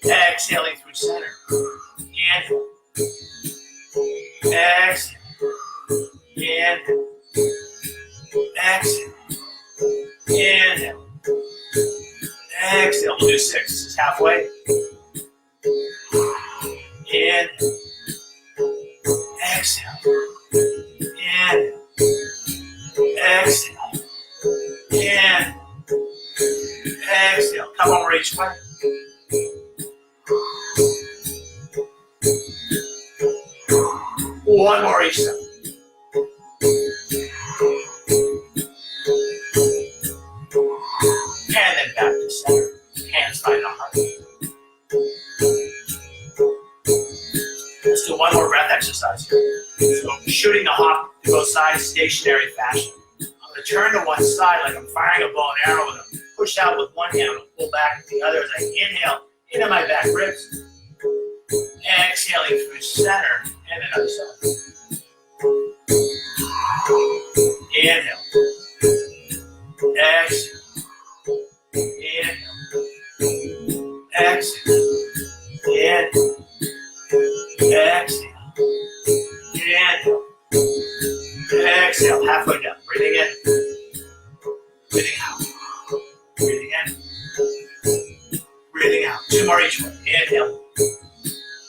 S4: Exhaling through center. Inhale. Exhale. Inhale. Exhale. Inhale. Exhale. We'll do 6. This is halfway. Inhale. Exhale. Inhale. Exhale. Inhale. Exhale. Come over each way. One more each side. And then back to center. Hands find the heart. Let's do one more breath exercise here. So shooting the hop to both sides, stationary fashion. I'm going to turn to one side like I'm firing a bow and arrow. I'm going to push out with one hand. I'm going to pull back with the other as I inhale into my back ribs. Exhaling through center and another side. Inhale. Exhale. Inhale. Exhale. Inhale. Exhale. Inhale. Exhale. Halfway down. Breathing in. Breathing out. Breathing in. Breathing out. 2 more each way. Inhale.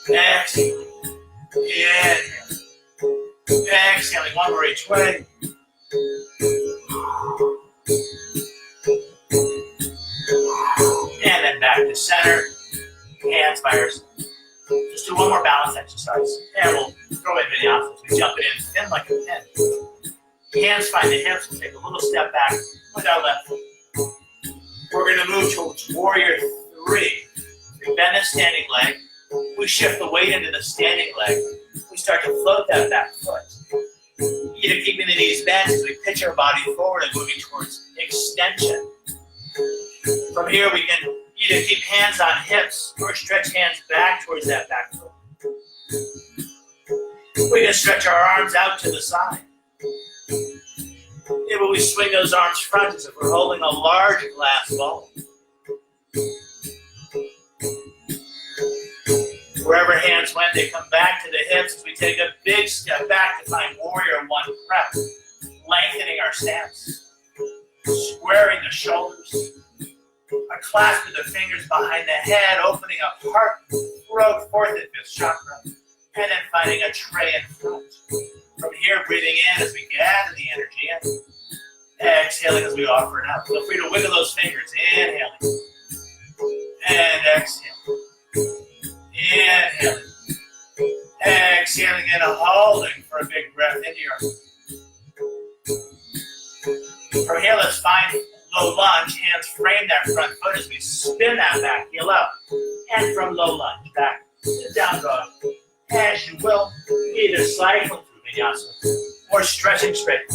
S4: Exhale. Inhale. Exhaling 1 more each way. And then back to center. Hands by your side. Just do 1 more balance exercise. And we'll throw in vinyasa. We jump it in thin like a pin. Hands find the hips. We'll take a little step back with our left foot. We're going to move towards warrior 3. We bend the standing leg. We shift the weight into the standing leg. We start to float that back foot. Either keeping the knees bent as we pitch our body forward and moving towards extension. From here, we can either keep hands on hips or stretch hands back towards that back foot. We can stretch our arms out to the side. Maybe we swing those arms front as if we're holding a large glass ball. Wherever hands went, they come back to the hips as we take a big step back to find warrior 1 prep. Lengthening our stance. Squaring the shoulders. A clasp with the fingers behind the head, opening up heart, throat, 4th and 5th chakra. And then finding a tray in front. From here, breathing in as we gather the energy in. Exhaling as we offer it out. Feel free to wiggle those fingers. Inhaling. And exhaling. Inhaling. Exhaling and holding for a big breath into your heart. From here, let's find low lunge. Hands frame that front foot as we spin that back heel up. And from low lunge, back to down dog. As you will, either cycle through vinyasa or stretching straight.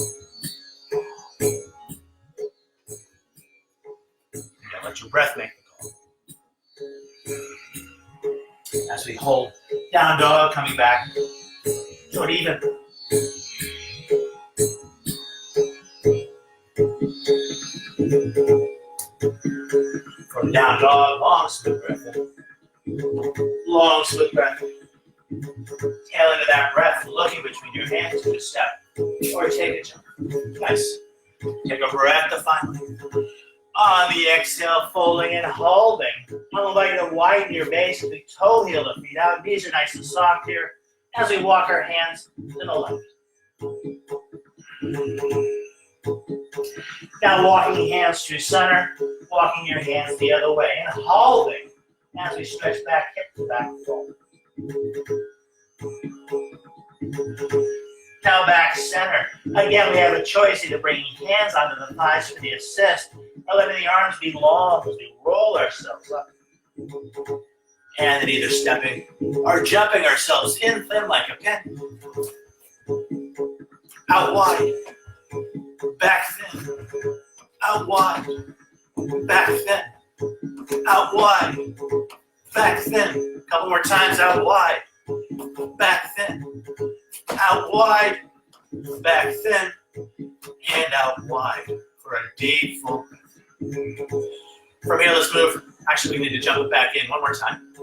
S4: Now let your breath make the call. As we hold down dog, coming back to an even. From down dog, long sweet breath in. Long sweet breath in. Tail into that breath, looking between your hands to a step or take a jump. Nice. Take a breath to finally. On the exhale, folding and holding. Allow you to widen your base as we toe heel the feet out. Knees are nice and soft here as we walk our hands to the left. Now walking hands to center, walking your hands the other way, and holding as we stretch back hip to back fold. Now back center. Again, we have a choice either bringing hands onto the thighs for the assist, or letting the arms be long as we roll ourselves up. And then either stepping or jumping ourselves in thin like a pin. Out wide. Back thin. Out wide. Back thin. Out wide. Back thin. A couple more times. Out wide. Back thin. Out wide. Back thin. And out wide for a deep full breath. From here, let's move. Actually, we need to jump it back in 1 more time.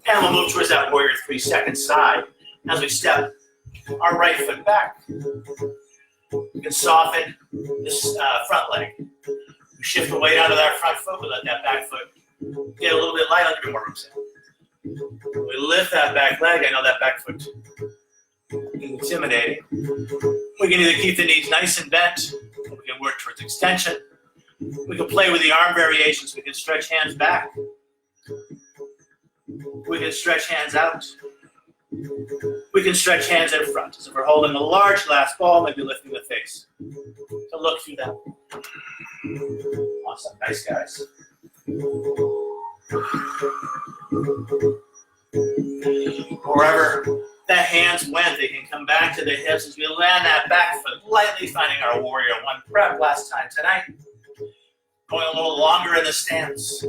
S4: And we'll move towards that warrior 3 second side as we step our right foot back. We can soften this front leg. We shift the weight out of that front foot. We let that back foot get a little bit light. I'll give you more room. We lift that back leg. I know that back foot is intimidating. We can either keep the knees nice and bent, or we can work towards extension. We can play with the arm variations. We can stretch hands back. We can stretch hands out. We can stretch hands in front. So if we're holding a large glass ball, maybe lifting the face to look through that. Awesome. Nice, guys. Wherever the hands went, they can come back to the hips as we land that back foot, lightly finding our warrior 1 prep last time tonight. Going a little longer in the stance.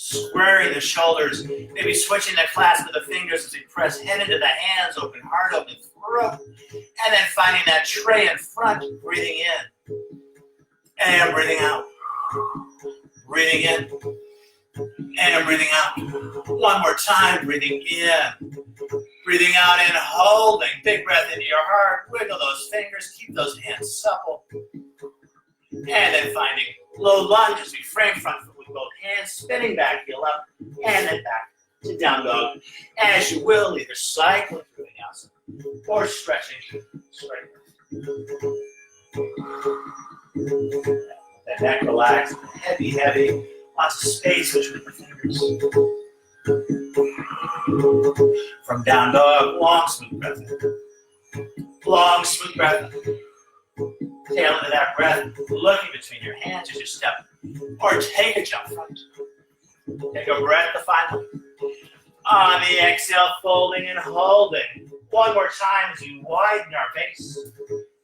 S4: Squaring the shoulders, maybe switching the clasp of the fingers as we press head into the hands, open heart, open throat, and then finding that tray in front, breathing in, and breathing out, breathing in, and I'm breathing out. One more time, breathing in, breathing out and holding. Big breath into your heart, wiggle those fingers, keep those hands supple, and then finding low lunge as we frame front foot with both hands, spinning back, heel up, and then back to down dog. As you will, either cycling through the vinyasa or stretching straight. That neck relaxed, heavy, heavy, lots of space between the fingers. From down dog, long, smooth breath in. Long, smooth breath in. Tail into that breath, looking between your hands as you step, or take a jump front. Take a breath to finally. On the exhale, folding and holding. One more time as you widen our base.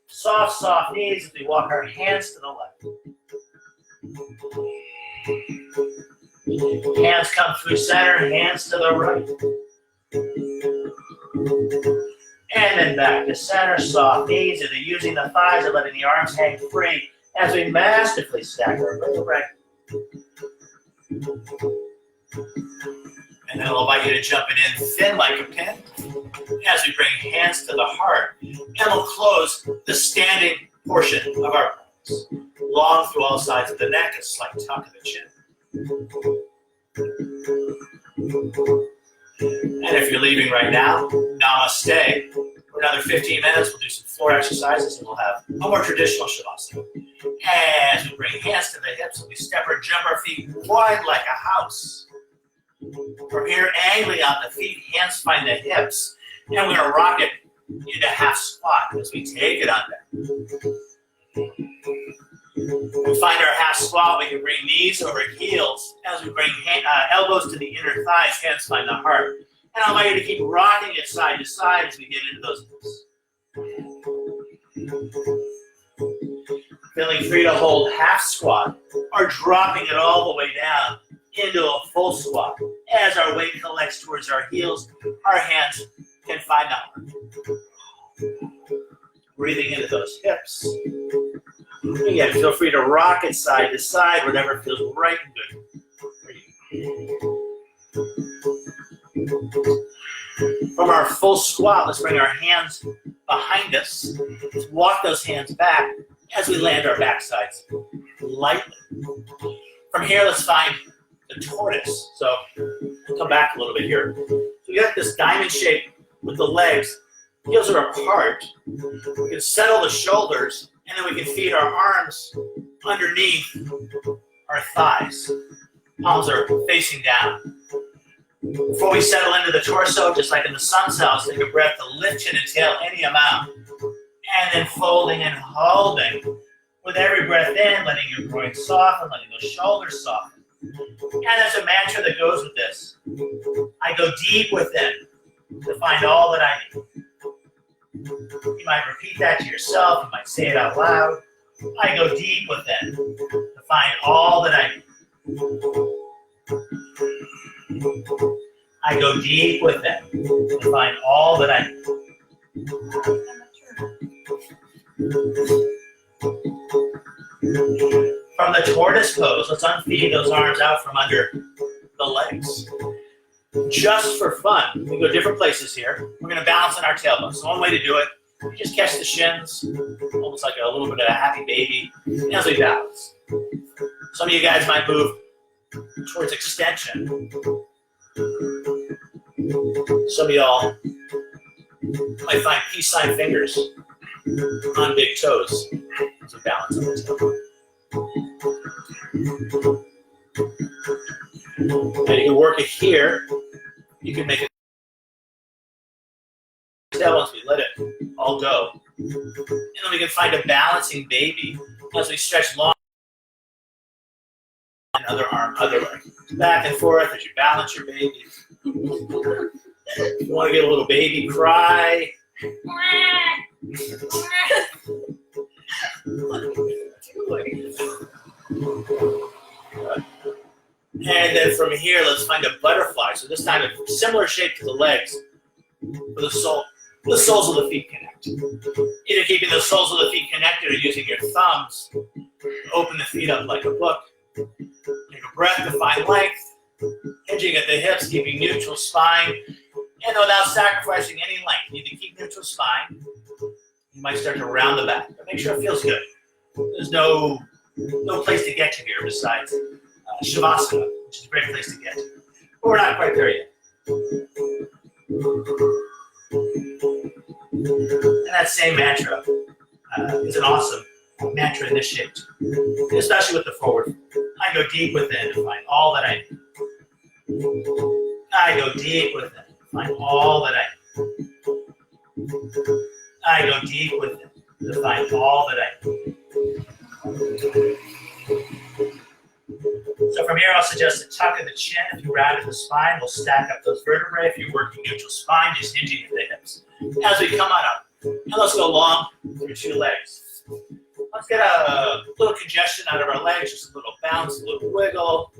S4: Soft, soft knees as we walk our hands to the left. Hands come through center, hands to the right. And then back to center, soft knees, either using the thighs or letting the arms hang free as we masterfully stack our little right. And then I'll invite you to jump it in thin like a pin as we bring hands to the heart. And we'll close the standing portion of our practice. Long through all sides of the neck, a slight tuck of the chin. And if you're leaving right now, namaste. For another 15 minutes, we'll do some floor exercises and we'll have a more traditional shavasana. As we bring hands to the hips and we step or jump our feet wide like a house. From here, angling out the feet, hands find the hips, and we're going to rock it into half squat as we take it under. We find our half squat, we can bring knees over heels as we bring elbows to the inner thighs, hands find the heart. And I'll invite you to keep rocking it side to side as we get into those hips. Feeling free to hold half squat or dropping it all the way down into a full squat. As our weight collects towards our heels, our hands can find that. Breathing into those hips. Again, feel free to rock it side to side, whatever feels right and good for you. From our full squat, let's bring our hands behind us. Let's walk those hands back as we land our backsides lightly. From here, let's find the tortoise. So come back a little bit here. So we got this diamond shape with the legs. Heels are apart. We can settle the shoulders, and then we can feed our arms underneath our thighs. Palms are facing down. Before we settle into the torso, just like in the sun cells, take a breath to lift chin and tail any amount. And then folding and holding. With every breath in, letting your groin soften, letting those shoulders soften. And there's a mantra that goes with this. I go deep within to find all that I need. You might repeat that to yourself. You might say it out loud. I go deep within to find all that I need. I go deep within to find all that I need. From the tortoise pose, let's unfeed those arms out from under the legs. Just for fun, we go different places here. We're going to balance on our tailbone. So one way to do it, you just catch the shins, almost like a little bit of a happy baby, as we balance. Some of you guys might move towards extension. Some of y'all might find peace sign fingers on big toes. So balance on the tailbone. And you can work it here. You can make it once we let it all go. And then we can find a balancing baby as we stretch long and other arm, other leg. Back and forth as you balance your baby. If you want to get a little baby cry. And then from here, let's find a butterfly. So this time, a similar shape to the legs, where the soles of the feet connect. Either keeping the soles of the feet connected or using your thumbs to open the feet up like a book. Take a breath to find length, hinging at the hips, keeping neutral spine, and without sacrificing any length. You need to keep neutral spine. You might start to round the back, but make sure it feels good. There's no place to get to here besides Shavasana, which is a great place to get to. But we're not quite there yet. And that same mantra is an awesome mantra in this shape, too. Especially with the forward. I go deep within to find all that I need. I go deep within to find all that I need. I go deep within to find all that I need. So from here, I'll suggest a tuck of the chin. If you rounded the spine, we'll stack up those vertebrae. If you're working neutral spine, just hinging at the hips. As we come on up, and let's go long through two legs. Let's get a little congestion out of our legs, just a little bounce, a little wiggle.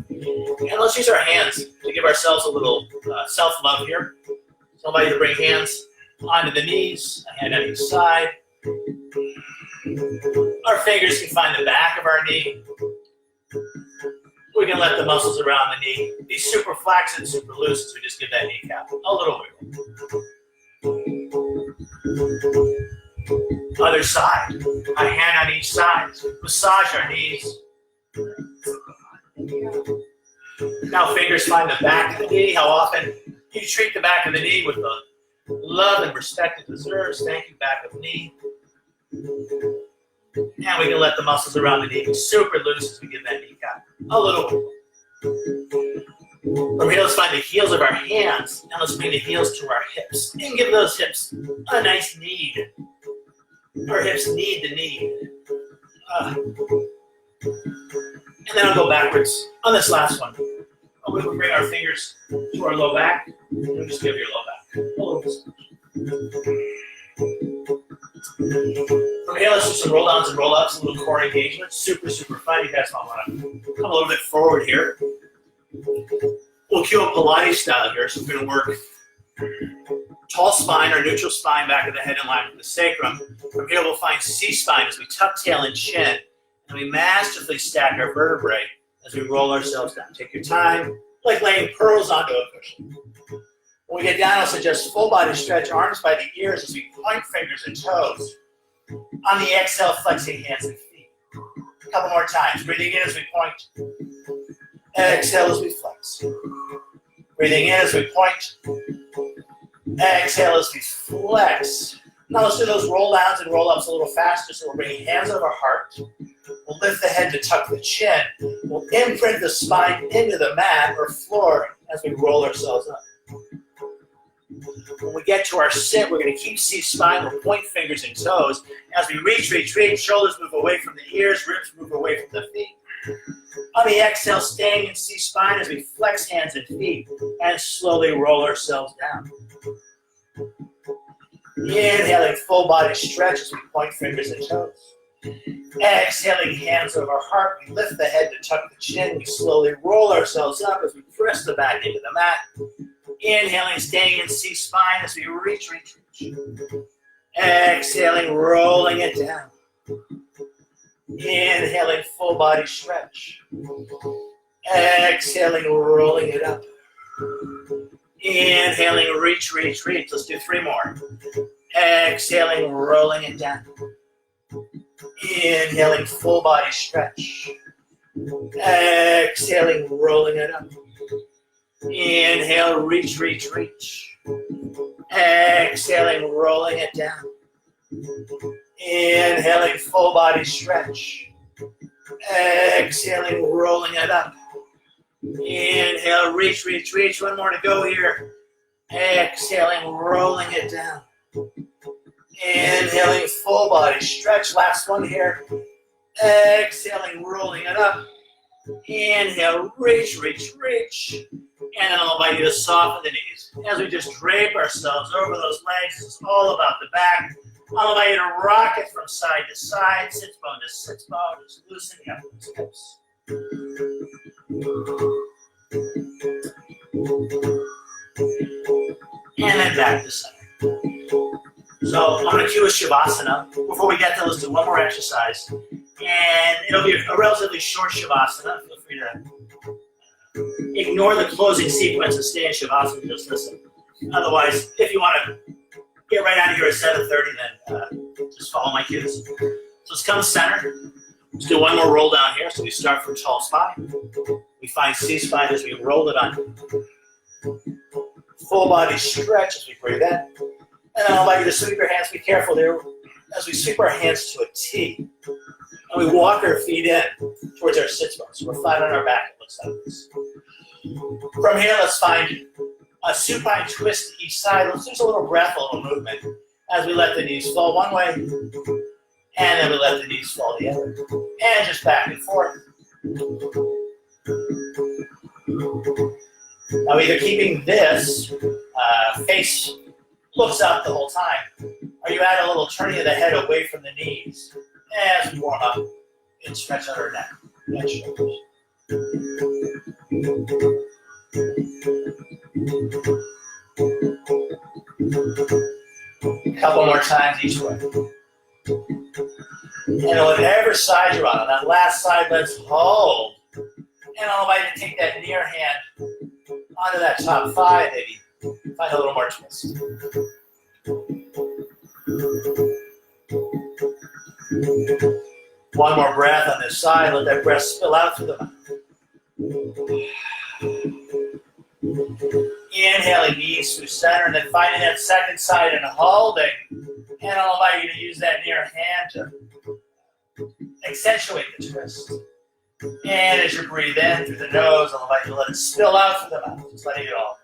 S4: And let's use our hands to give ourselves a little self-love here. So I'll invite you to bring hands onto the knees, a hand on each side. Our fingers can find the back of our knee. We can let the muscles around the knee be super flaccid, super loose as we just give that kneecap a little wiggle. Other side, a hand on each side. Massage our knees. Now fingers find the back of the knee. How often you treat the back of the knee with the love and respect it deserves. Thank you, back of the knee. And we can let the muscles around the knee be super loose as we give that kneecap a little wiggle. From here, let's find the heels of our hands, and let's bring the heels to our hips, and give those hips a nice knead. Our hips need the knee. And then I'll go backwards on this last one. We will bring our fingers to our low back, and we'll just give your low back a little massage. From here, let's do some roll downs and roll ups, a little core engagement. Super, super fun. You guys might want to come a little bit forward here. We'll cue up Pilates style here. So we're going to work tall spine or neutral spine back of the head in line with the sacrum. From here, we'll find C-spine as we tuck tail and chin, and we masterfully stack our vertebrae as we roll ourselves down. Take your time, like laying pearls onto a cushion. When we get down, I'll suggest full body stretch, arms by the ears as we point fingers and toes. On the exhale, flexing hands and feet. A couple more times. Breathing in as we point. Exhale as we flex. Breathing in as we point. Exhale as we flex. Now let's do those roll downs and roll ups a little faster. So we'll bring hands over heart. We'll lift the head to tuck the chin. We'll imprint the spine into the mat or floor as we roll ourselves up. When we get to our sit, we're going to keep C-spine. We'll point fingers and toes. As we reach, shoulders move away from the ears, ribs move away from the feet. On the exhale, staying in C-spine as we flex hands and feet and slowly roll ourselves down. Inhaling, full body stretch as we point fingers and toes. Exhaling, hands over heart. We lift the head to tuck the chin. We slowly roll ourselves up as we press the back into the mat. Inhaling, staying in C-spine as we reach. Exhaling, rolling it down. Inhaling, full body stretch. Exhaling, rolling it up. Inhaling, reach. Let's do 3 more. Exhaling, rolling it down. Inhaling, full body stretch. Exhaling, rolling it up. Inhale, reach. Exhaling, rolling it down. Inhaling, full body stretch. Exhaling, rolling it up. Inhale, reach. 1 more to go here. Exhaling, rolling it down. Inhaling, full body stretch. Last one here. Exhaling, rolling it up. Inhale, reach. And then I'll invite you to soften the knees as we just drape ourselves over those legs. It's all about the back. I'll invite you to rock it from side to side, sits bone to sits bone, just loosening up those hips. And then back to center. So I'm going to cue a Shavasana. Before we get there, let's do one more exercise. And it'll be a relatively short Shavasana. Feel free to ignore the closing sequence and stay in Shavasana and just listen. Otherwise, if you want to get right out of here at 7:30, then just follow my cues. So let's come center. Let's do one more roll down here. So we start from tall spine. We find C-spine as we roll it on. Full body stretch as we breathe in. And then I'll invite you to sweep your hands. Be careful there as we sweep our hands to a T. And we walk our feet in towards our sits bones. So we're flat on our back. It looks like this. From here, let's find a supine twist to each side. Let's use a little breath, a little movement as we let the knees fall one way. And then we let the knees fall the other. And just back and forth. Now either keeping this face looks up the whole time, or you add a little turning of the head away from the knees as we warm up and stretch out our neck and shoulders. A couple more times each way. And whatever side you're on that last side, let's hold. And I'll invite you to take that near hand onto that top thigh, maybe. Find a little more twist. One more breath on this side. Let that breath spill out through the mouth. Inhaling knees through center, and then finding that second side and holding. And I'll invite you to use that near hand to accentuate the twist. And as you breathe in through the nose, I'll invite you to let it spill out through the mouth. Just letting it all.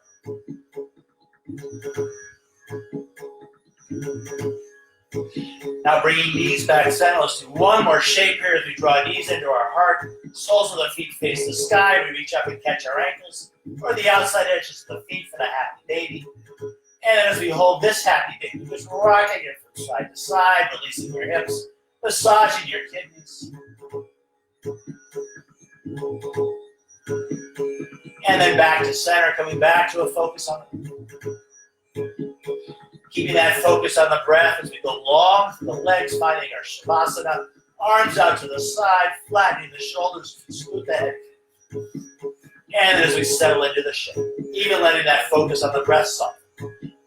S4: Now bringing knees back center. Let's do one more shape here as we draw knees into our heart. Soles of the feet face the sky. We reach up and catch our ankles, or the outside edges of the feet for the happy baby. And then as we hold this happy baby, just rocking it from side to side, releasing your hips, massaging your kidneys. And then back to center, coming back to a focus on the keeping that focus on the breath as we go long through the legs, finding our Shavasana. Arms out to the side, flattening the shoulders, scoot the head. And as we settle into the shape, even letting that focus on the breath soften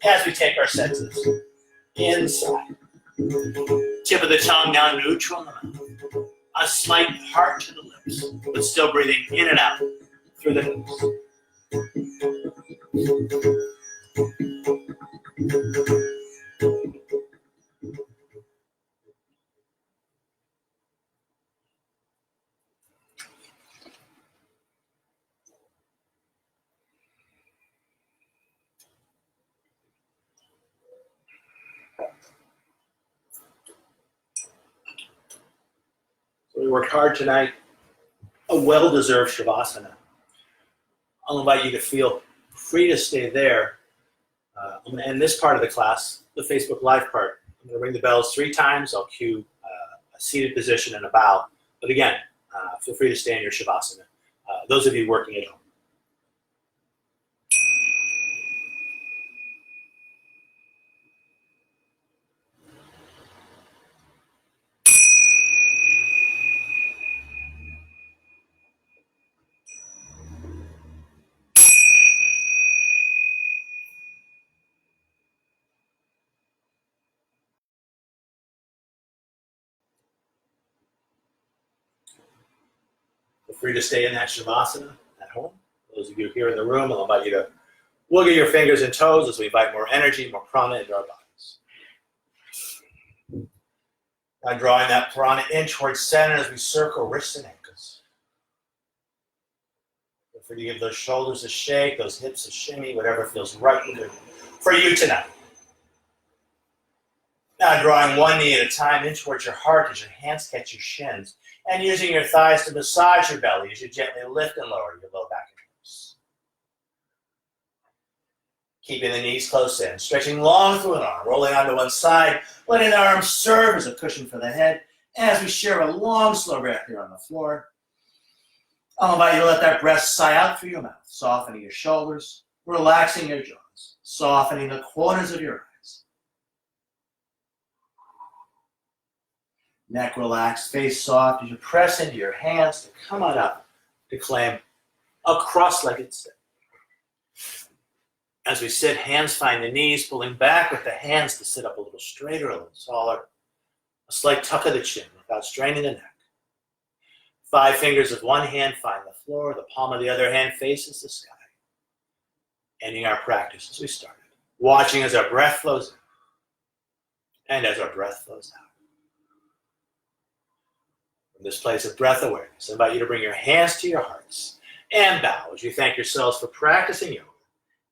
S4: as we take our senses inside. Tip of the tongue now neutral in the mouth. A slight part to the lips, but still breathing in and out through the hips. We worked hard tonight. A well-deserved Shavasana. I'll invite you to feel free to stay there. I'm going to end this part of the class, the Facebook Live part. I'm going to ring the bells 3 times. I'll cue a seated position and a bow. But again, feel free to stay in your Shavasana. Those of you working at home. Feel free to stay in that Shavasana at home. Those of you here in the room, I'll invite you to wiggle your fingers and toes as we invite more energy, more prana into our bodies. Now drawing that prana in towards center as we circle wrists and ankles. Feel free to give those shoulders a shake, those hips a shimmy, whatever feels right for you tonight. Now drawing one knee at a time in towards your heart as your hands catch your shins, and using your thighs to massage your belly as you gently lift and lower your low back and hips. Keeping the knees close in, stretching long through an arm, rolling onto one side, letting the arms serve as a cushion for the head. As we share a long, slow breath here on the floor, I'll invite you to let that breath sigh out through your mouth, softening your shoulders, relaxing your jaws, softening the corners of your eyes. Neck relaxed, face soft as you press into your hands to come on up to claim a cross-legged sit. As we sit, hands find the knees, pulling back with the hands to sit up a little straighter, a little taller. A slight tuck of the chin without straining the neck. 5 fingers of one hand find the floor, the palm of the other hand faces the sky. Ending our practice as we started, watching as our breath flows in and as our breath flows out. From this place of breath awareness, I invite you to bring your hands to your hearts and bow as you thank yourselves for practicing yoga,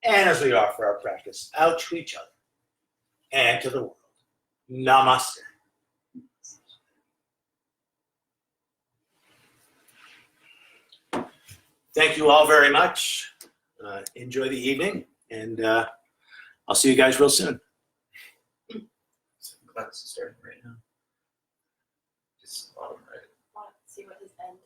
S4: and as we offer our practice out to each other and to the world. Namaste. Thank you all very much. Enjoy the evening, and I'll see you guys real soon.
S2: Class is starting right now. It's autumn, right?
S3: Want to see what his end